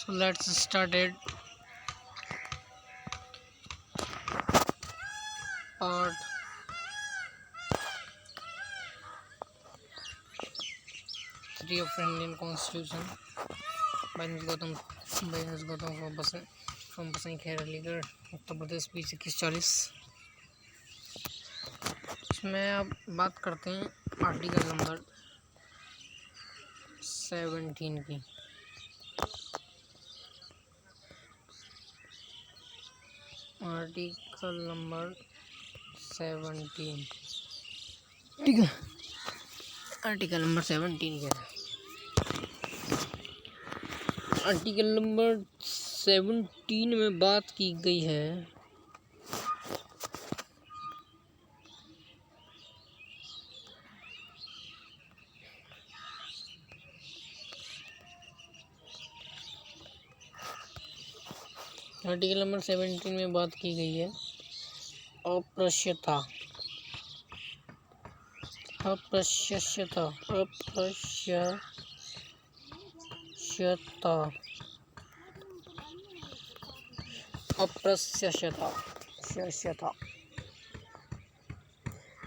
So let's start it. Part 3 of Indian Constitution by Ms. Gautam from Basant Khair Aligarh, Uttar Pradesh 20-21-40। इसमें अब बात करते हैं आर्टिकल नंबर 17 की। आर्टिकल नंबर 17, ठीक है। आर्टिकल नंबर 17 क्या है? आर्टिकल नंबर 17 में बात की गई है आर्टिकल नंबर 17 में बात की गई है अस्पृश्यता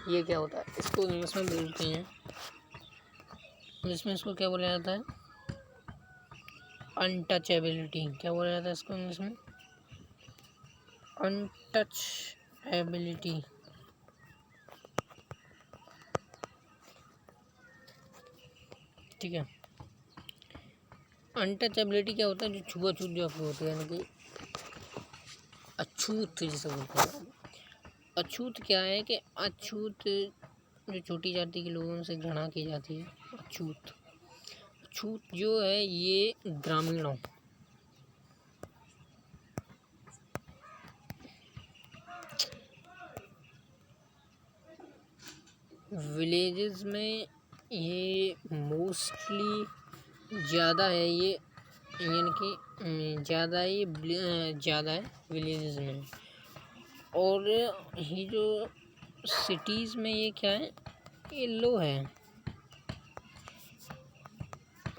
ये क्या होता है? इसको इंग्लिश में बोलते हैं, इंग्लिश में इसको क्या बोला जाता है? अनटचेबिलिटी। क्या बोला जाता है इसको इंग्लिश में? अनटचेबिलिटी। ठीक है। अनटचेबिलिटी क्या होता है? जो छुआछूत जो आपको होती है, यानी कि अछूत जिसे बोलते हैं। अछूत क्या है कि अछूत जो छोटी जाति के लोगों से घृणा की जाती है, अछूत जो है ये ग्रामीणों विलेजेस में ये मोस्टली ज़्यादा है, ये यानी कि ज़्यादा है विलेजेस में। और ये जो सिटीज़ में ये क्या है, ये लो है।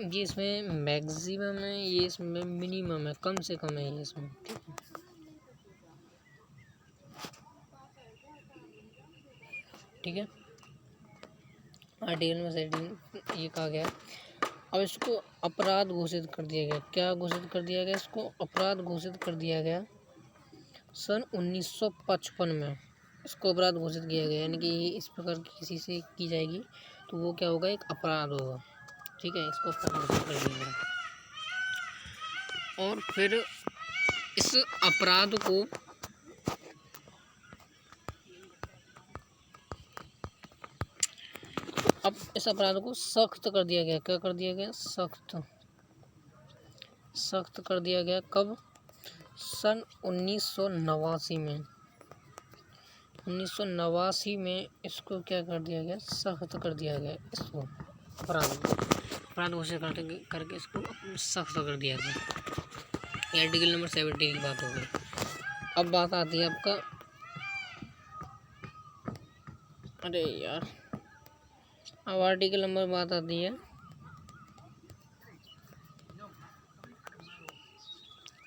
ये इसमें मैक्सिमम है, ये इसमें मिनिमम है, कम से कम है ये इसमें। ठीक है। आर्टिकल में 17 ये कहा गया। अब इसको अपराध घोषित कर दिया गया। क्या घोषित कर दिया गया? इसको अपराध घोषित कर दिया गया सन 1955 में। इसको अपराध घोषित किया गया, यानी कि इस प्रकार की किसी से की जाएगी तो वो क्या होगा? एक अपराध होगा। ठीक है, इसको अपराध घोषित कर दिया गया। और फिर इस अपराध को सख्त कर दिया गया। क्या कर दिया गया? सख्त कर दिया गया। कब? सन 1989 में। 1989 में इसको क्या कर दिया गया? सख्त कर दिया गया। इसको अपराध घोषित करके इसको सख्त कर दिया गया। ये आर्टिकल नंबर 17 की बात हो गई। अब बात आती है आपका, अरे यार, अब आर्टिकल नंबर बात आती है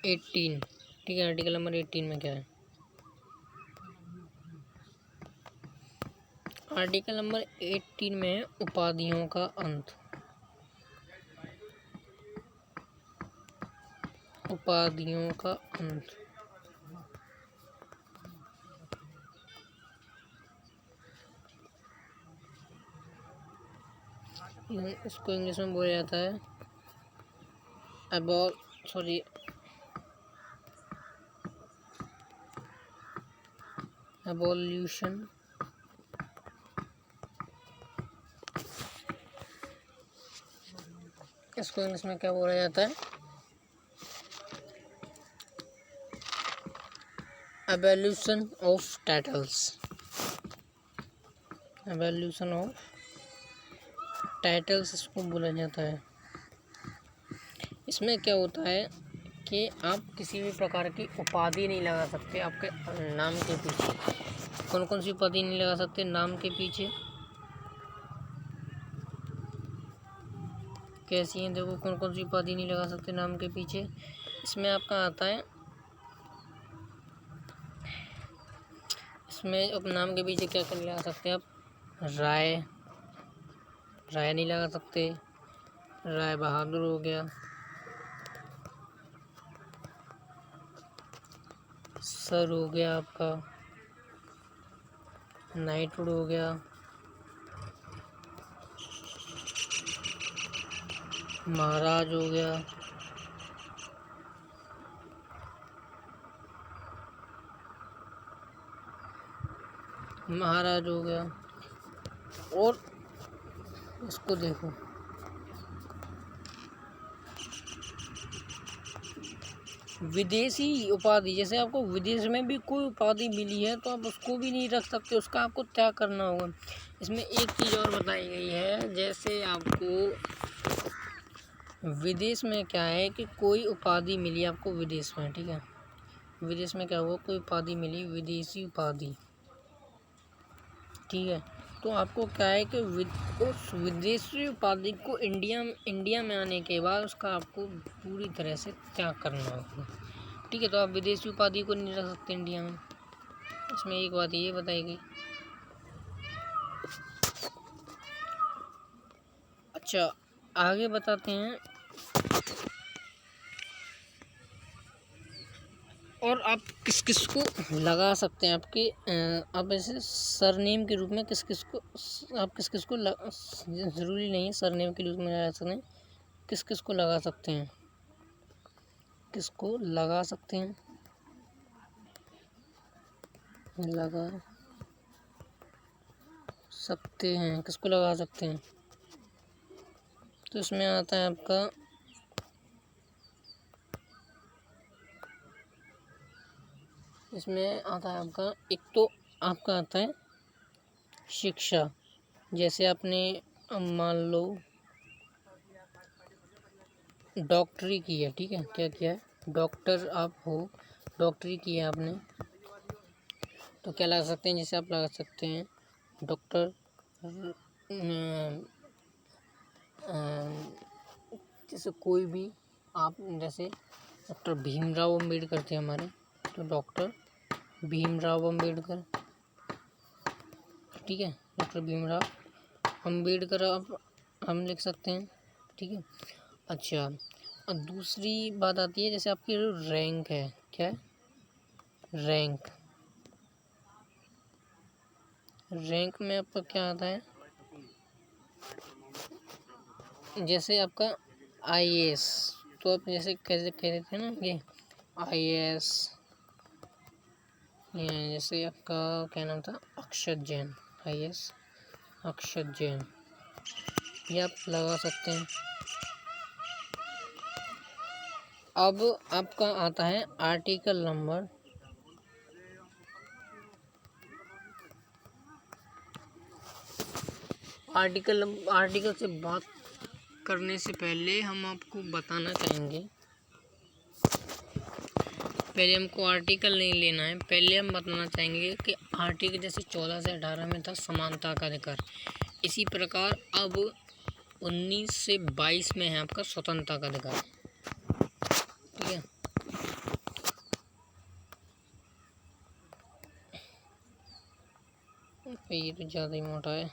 18। ठीक है, आर्टिकल नंबर 18 में क्या है? आर्टिकल नंबर 18 में है उपाधियों का अंत। उपाधियों का अंत। इसको इंग्लिश में बोला जाता है एबोल्यूशन। इसको इंग्लिश में क्या बोला जाता है? Abolition of titles. Abolition of titles इसको बोला जाता है। इसमें क्या होता है कि आप किसी भी प्रकार की उपाधि नहीं लगा सकते आपके नाम के पीछे। कौन कौन सी उपाधि नहीं लगा सकते नाम के पीछे? कैसी हैं? देखो, कौन कौन सी उपाधि नहीं लगा सकते नाम के पीछे? इसमें आपका आता है, इसमें उपनाम के पीछे क्या कर लगा सकते हैं आप, राय, राय नहीं लगा सकते, राय बहादुर हो गया, सर हो गया आपका, नाइटवुड हो गया, महाराज हो गया, महाराज हो गया। और इसको देखो, विदेशी उपाधि, जैसे आपको विदेश में भी कोई उपाधि मिली है तो आप उसको भी नहीं रख सकते, उसका आपको त्याग करना होगा। इसमें एक चीज़ और बताई गई है, जैसे आपको विदेश में क्या है कि कोई उपाधि मिली आपको विदेश में, ठीक है, विदेश में क्या हुआ, कोई उपाधि मिली, विदेशी उपाधि, ठीक है, तो आपको क्या है कि उस विदेशी उपाधि को इंडिया में आने के बाद उसका आपको पूरी तरह से त्याग करना होगा, ठीक है। तो आप विदेशी उपाधि को नहीं रख सकते इंडिया में। इसमें एक बात ये बताई गई। अच्छा, आगे बताते हैं। और आप किस किस को लगा सकते हैं आपके, आप ऐसे सरनेम के रूप में किस किस को, आप किस किस को ज़रूरी नहीं है सरनेम के रूप में लगा सकते हैं, किस किस को लगा सकते हैं, किसको लगा सकते हैं, लगा सकते हैं, किसको लगा सकते हैं। तो इसमें आता है आपका, इसमें आता है आपका, एक तो आपका आता है शिक्षा, जैसे आपने मान लो डॉक्टरी की है, ठीक है, क्या किया है, डॉक्टर आप हो, डॉक्टरी की है आपने, तो क्या लगा सकते हैं, जैसे आप लगा सकते हैं डॉक्टर, जैसे कोई भी आप, जैसे डॉक्टर भीमराव अम्बेडकर थे हमारे, तो डॉक्टर भीमराव अम्बेडकर, ठीक है, डॉक्टर भीमराव अम्बेडकर आप हम लिख सकते हैं, ठीक है। अच्छा, अब दूसरी बात आती है, जैसे आपकी रैंक है, क्या है, रैंक, रैंक में आपका क्या आता है, जैसे आपका आईएएस, तो आप जैसे कैसे कह रहे थे ना ये आईएएस, जैसे आपका क्या नाम था, अक्षत जैन, आईएएस अक्षत जैन, ये आप लगा सकते हैं। अब आपका आता है आर्टिकल नंबर, आर्टिकल से बात करने से पहले हम आपको बताना चाहेंगे, पहले हमको आर्टिकल नहीं लेना है, पहले हम बताना चाहेंगे कि आर्टिकल जैसे 14 से 18 में था समानता का अधिकार, इसी प्रकार अब 19 से 22 में है आपका स्वतंत्रता का अधिकार, ठीक है। ये तो ज़्यादा ही मोटा है।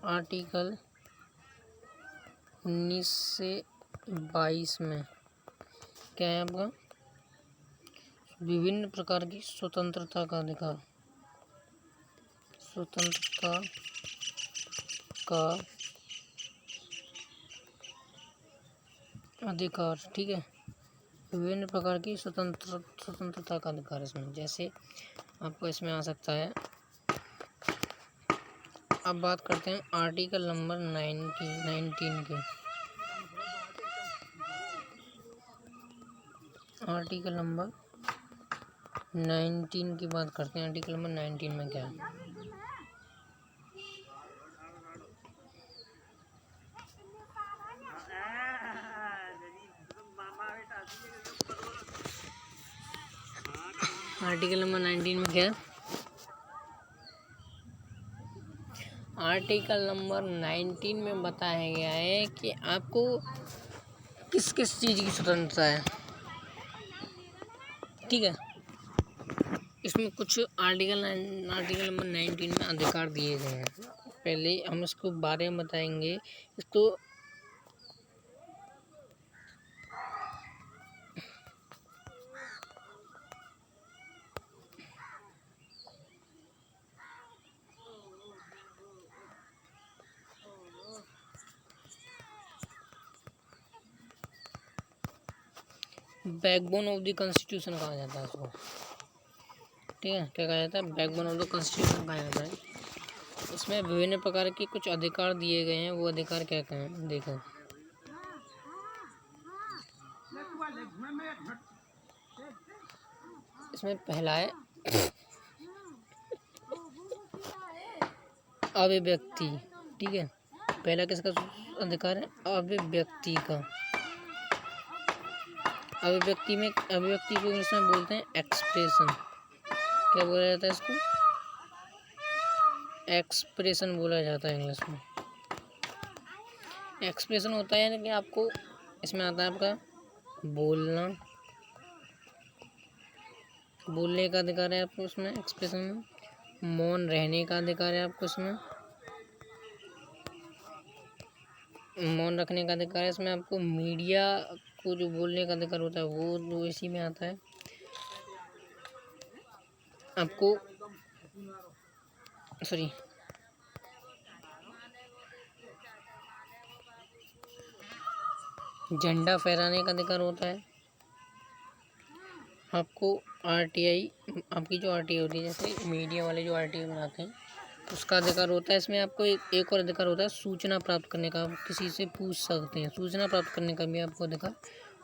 आर्टिकल 19 से 22 में क्या है आपका, विभिन्न प्रकार की स्वतंत्रता का अधिकार, स्वतंत्रता का अधिकार, ठीक है, विभिन्न प्रकार की स्वतंत्रता का अधिकार इसमें, जैसे आपको इसमें आ सकता है। अब बात करते हैं आर्टिकल नंबर 19 के, आर्टिकल नंबर 19 की बात करते हैं। आर्टिकल नंबर 19 में क्या है, आर्टिकल नंबर 19 में क्या है, आर्टिकल नंबर 19 में बताया गया है कि आपको किस किस चीज़ की स्वतंत्रता है। ठीक है, इसमें कुछ आर्टिकल नंबर 19 में अधिकार दिए गए हैं। पहले हम इसको बारे में बताएंगे। इसको बैकबोन ऑफ द कॉन्स्टिट्यूशन कहा जाता है इसको। ठीक है, क्या कहा जाता है? बैकबोन ऑफ द कॉन्स्टिट्यूशन कहा जाता है। इसमें विभिन्न प्रकार के कुछ अधिकार दिए गए हैं। वो अधिकार क्या क्या हैं देखो। इसमें पहला है अभिव्यक्ति। ठीक है, पहला किसका अधिकार है? अभिव्यक्ति का। अभिव्यक्ति को इंग्लिश में बोलते हैं एक्सप्रेशन। क्या बोला जाता है इसको? एक्सप्रेशन बोला जाता है इंग्लिश में। एक्सप्रेशन होता है कि आपको इसमें आता है आपका बोलने का अधिकार है आपको उसमें एक्सप्रेशन में। मौन रहने का अधिकार है आपको इसमें। मौन रखने का अधिकार है इसमें आपको। मीडिया को जो बोलने का अधिकार होता है वो इसी में आता है आपको। सॉरी, झंडा फहराने का अधिकार होता है आपको। आरटीआई, आपकी जो आरटीआई होती है, जैसे मीडिया वाले जो आरटीआई बनाते हैं, उसका अधिकार होता है। इसमें आपको एक और अधिकार होता है सूचना प्राप्त करने का। आप किसी से पूछ सकते हैं, सूचना प्राप्त करने का भी आपको अधिकार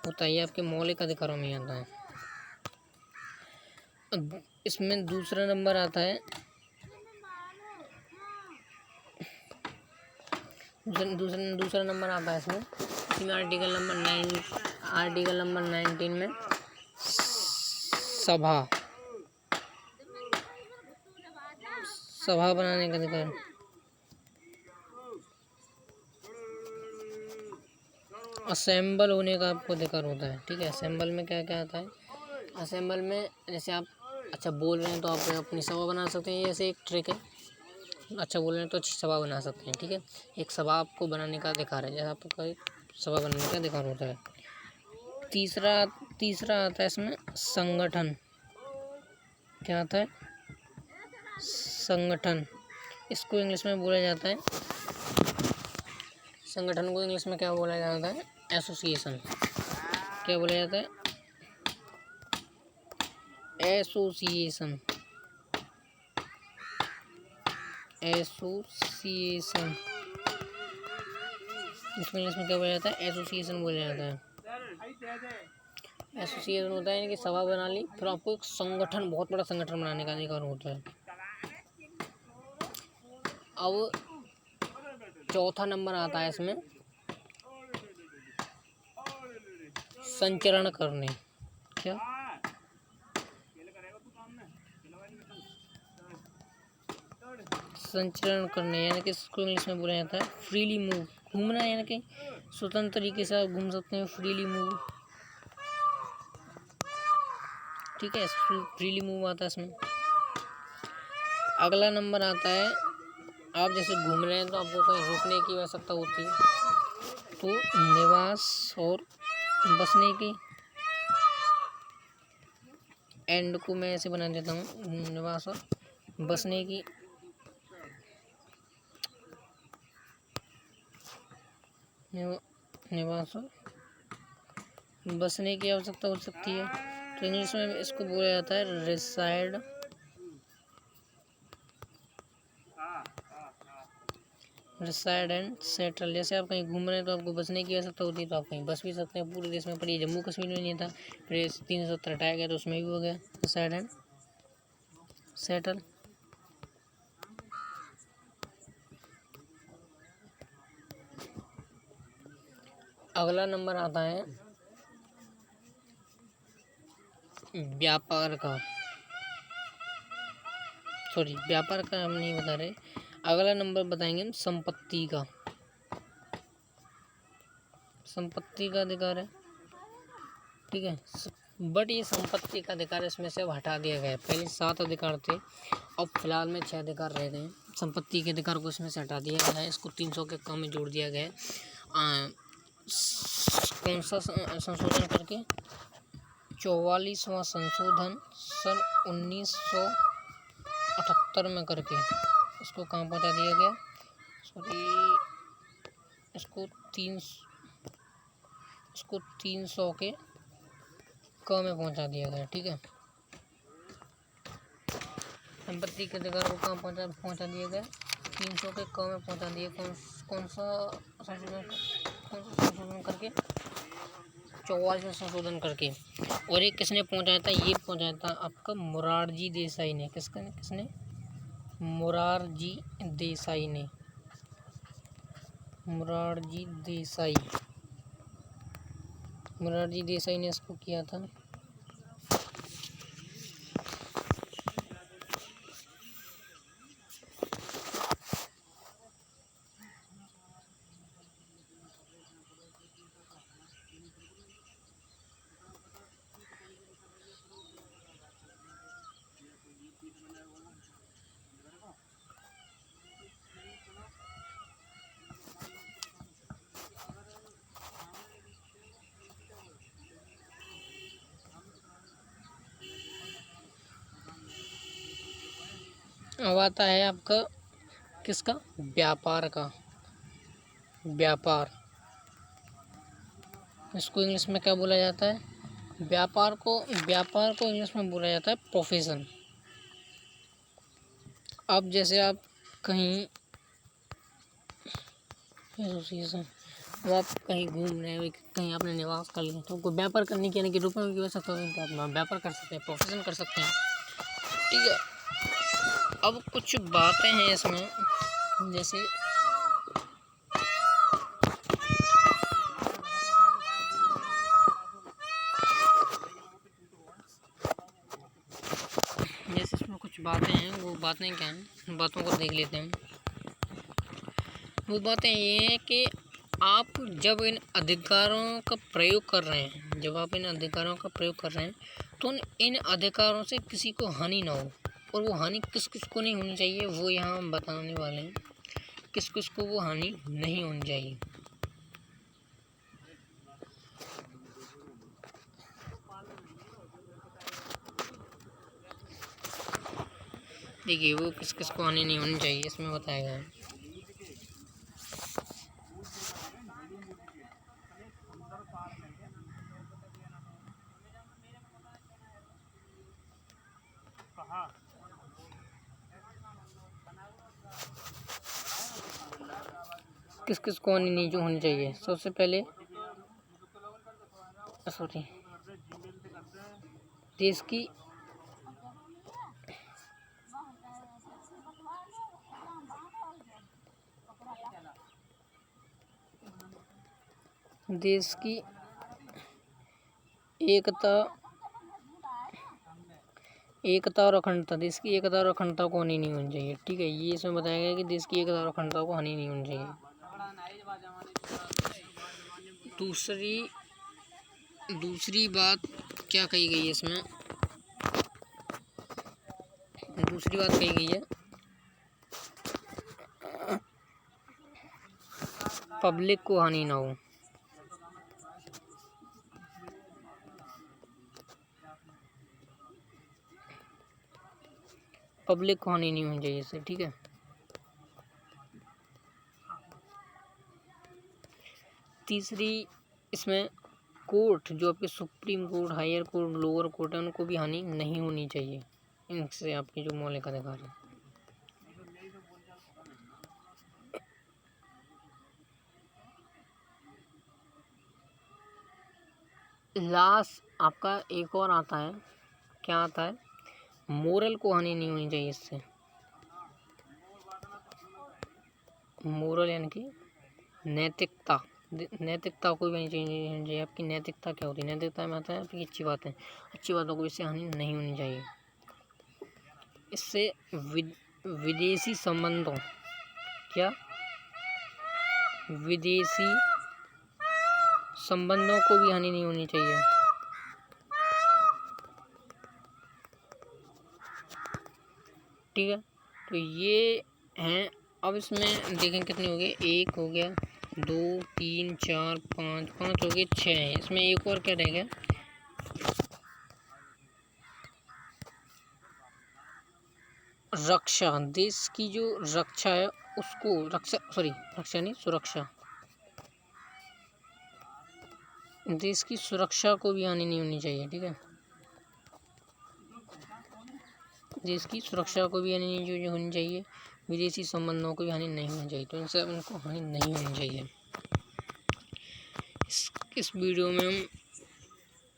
होता है। ये आपके मौलिक अधिकारों में आता है। अब इसमें दूसरा नंबर आता है दूसरा नंबर आता है इसमें आर्टिकल नंबर 19 में सभा बनाने का अधिकार। असेंबल होने का आपको अधिकार होता है। ठीक है, असेंबल में क्या क्या आता है? असेंबल में जैसे आप अच्छा बोल रहे हैं तो आप अपनी सभा बना सकते हैं। जैसे एक ट्रिक है, अच्छा बोल रहे हैं तो अच्छी सभा बना सकते हैं। ठीक है, एक सभा आपको बनाने का अधिकार है, जैसे आपको एक सभा बनाने का अधिकार होता है। तीसरा आता है इसमें संगठन। क्या आता है? संगठन। इसको इंग्लिश में बोला जाता है, संगठन को इंग्लिश में क्या बोला जाता है? एसोसिएशन। क्या बोला जाता है? एसोसिएशन। एसोसिएशन, इसको इंग्लिश में क्या बोला जाता है? एसोसिएशन बोला जाता है। एसोसिएशन होता है कि सभा बना ली, फिर आपको एक संगठन, बहुत बड़ा संगठन बनाने का अधिकार होता है। अब चौथा नंबर आता है इसमें संचरण करने। क्या? संचरण करने, यानी कि इसको इंग्लिश में बोला जाता है फ्रीली मूव। घूमना, यानी कि स्वतंत्र तरीके से आप घूम सकते हैं, फ्रीली मूव। ठीक है, फ्रीली मूव आता है इसमें। अगला नंबर आता है, आप जैसे घूम रहे हैं तो आपको कहीं रुकने की आवश्यकता होती है, तो निवास और बसने की। एंड को मैं ऐसे बना देता हूँ, निवास और बसने की। निवास और बसने की आवश्यकता हो सकती है, तो इंग्लिश में इसको बोला जाता है रिसाइड एंड सेटल। जैसे आप कहीं घूम रहे हैं तो आपको बसने की आवश्यकता होती है, तो आप कहीं बस भी सकते हैं। पूरे देश में, पर ये जम्मू कश्मीर में नहीं था, फिर 370 हटाया गया तो उसमें भी हो गया रिसाइड एंड सेटल। अगला नंबर आता है व्यापार का। सॉरी, व्यापार का हम नहीं बता रहे, अगला नंबर बताएंगे हम संपत्ति का। संपत्ति का अधिकार है, ठीक है। बट ये संपत्ति का अधिकार इसमें से अब हटा दिया गया है। पहले 7 अधिकार थे, अब फिलहाल में 6 अधिकार रह गए हैं। संपत्ति के अधिकार को इसमें से हटा दिया गया है, इसको 300 के काम में जोड़ दिया गया है। कौन सा संशोधन करके? 44वां संशोधन सन 1978 में करके इसको कहाँ पहुँचा दिया गया? सॉरी, इसको 300 के क में पहुंचा दिया गया, ठीक है। संपत्ति के अधिकार को कहाँ पहुंचा दिया गया? 300 के क में पहुंचा दिया। कौन सा संशोधन करके? 44वां संशोधन करके। और ये किसने पहुंचाया था? ये पहुंचाया था आपका मोरारजी देसाई ने। किसने? मोरारजी देसाई ने। मोरारजी देसाई ने इसको किया था। अब आता है आपका किसका? व्यापार का। व्यापार, इसको इंग्लिश में क्या बोला जाता है? व्यापार को इंग्लिश में बोला जाता है प्रोफेशन। अब जैसे आप कहीं एसोसिएशन, अब आप कहीं घूम रहे हो, कहीं आपने निवास कर लिया, तो कोई व्यापार करने की, यानी कि रुपये की व्यवस्था, तो आप व्यापार कर सकते हैं, प्रोफेशन कर सकते हैं, ठीक है। अब कुछ बातें हैं इसमें, जैसे इसमें कुछ बातें हैं। वो बातें क्या हैं? बातों को देख लेते हैं। वो बातें ये हैं कि आप जब इन अधिकारों का प्रयोग कर रहे हैं, तो इन अधिकारों से किसी को हानि ना हो। और वो हानि किस किस को नहीं होनी चाहिए, वो यहाँ हम बताने वाले हैं। किस किस को वो हानि नहीं होनी चाहिए। देखिए, वो किस किस को हानि नहीं होनी चाहिए, इसमें बताया गया है। किस किस को हानि नहीं जो होनी चाहिए? सबसे पहले सॉरी, देश की एकता और अखंडता, देश की एकता और अखंडता को हानि नहीं होनी चाहिए, ठीक है। ये इसमें बताया गया कि देश की एकता और अखंडता को हानि नहीं होनी चाहिए। दूसरी बात क्या कही गई है इसमें? दूसरी बात कही गई है, पब्लिक को हानि ना हो। पब्लिक को हानि नहीं होनी चाहिए इससे, ठीक है। तीसरी, इसमें कोर्ट, जो आपके supreme court, higher court, lower court है, उनको भी हानि नहीं होनी चाहिए इनसे, आपके जो मौलिक अधिकार है। लास्ट आपका एक और आता है, क्या आता है? मोरल को हानि नहीं होनी चाहिए इससे। मोरल यानी कि नैतिकता को भी नहीं चाहिए। आपकी नैतिकता क्या होती है? नैतिकता में आता है आपकी अच्छी बातों को इससे हानि नहीं होनी चाहिए। इससे विदेशी संबंधों क्या? विदेशी संबंधों को भी हानि नहीं होनी चाहिए। ठीक है, तो ये हैं। अब इसमें देखें कितने हो गए, 1 हो गया, 2 3 4 5 5 हो गए, 6 है। इसमें एक और क्या रह गया, रक्षा। देश की जो रक्षा है उसको, रक्षा नहीं, सुरक्षा। देश की सुरक्षा को भी हानि नहीं होनी चाहिए। ठीक है, देश की सुरक्षा को भी हानि नहीं होनी चाहिए, विदेशी संबंधों को भी हानि नहीं होनी चाहिए। तो इनसे उनको हानि नहीं होनी चाहिए। इस वीडियो में हम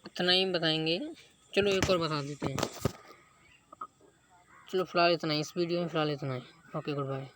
इतना ही बताएंगे। चलो एक और बता देते हैं। चलो फिलहाल इतना ही, इस वीडियो में फिलहाल इतना ही। Okay, good bye.